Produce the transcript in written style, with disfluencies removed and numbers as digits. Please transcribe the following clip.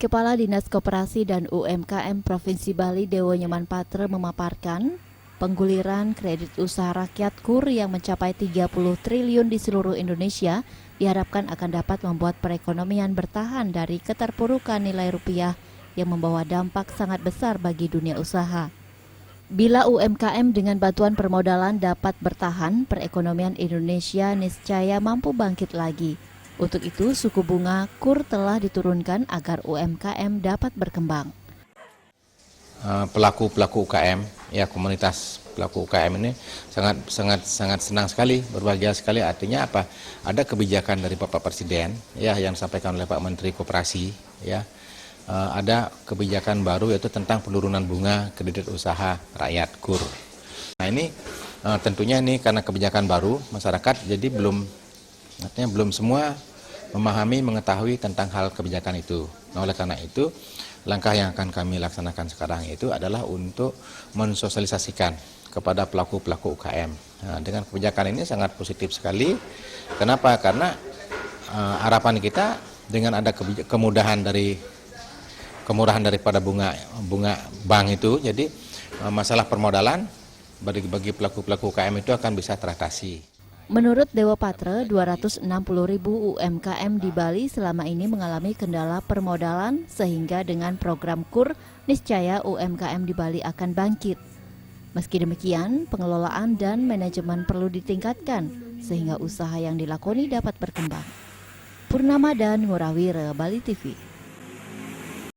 Kepala Dinas Koperasi dan UMKM Provinsi Bali Dewo Nyoman Patre memaparkan, pengguliran kredit usaha rakyat KUR yang mencapai 30 triliun di seluruh Indonesia diharapkan akan dapat membuat perekonomian bertahan dari keterpurukan nilai rupiah yang membawa dampak sangat besar bagi dunia usaha. Bila UMKM dengan bantuan permodalan dapat bertahan, perekonomian Indonesia niscaya mampu bangkit lagi. Untuk itu, suku bunga KUR telah diturunkan agar UMKM dapat berkembang. Pelaku UKM, ya komunitas pelaku UKM ini sangat senang sekali, berbahagia sekali. Artinya apa? Ada kebijakan dari Bapak Presiden, ya yang disampaikan oleh Pak Menteri Koperasi, ya. Ada kebijakan baru yaitu tentang penurunan bunga kredit usaha rakyat KUR. Nah ini tentunya ini karena kebijakan baru masyarakat, jadi belum semua memahami, mengetahui tentang hal kebijakan itu. Nah, oleh karena itu, langkah yang akan kami laksanakan sekarang itu adalah untuk mensosialisasikan kepada pelaku-pelaku UKM. Nah, dengan kebijakan ini sangat positif sekali. Kenapa? Karena harapan kita dengan ada kemurahan daripada bunga bank itu, jadi masalah permodalan bagi pelaku-pelaku UKM itu akan bisa teratasi. Menurut Dewo Patre, 260.000 UMKM di Bali selama ini mengalami kendala permodalan sehingga dengan program KUR, niscaya UMKM di Bali akan bangkit. Meski demikian, pengelolaan dan manajemen perlu ditingkatkan sehingga usaha yang dilakoni dapat berkembang. Purnama dan Ngurawire, Bali TV.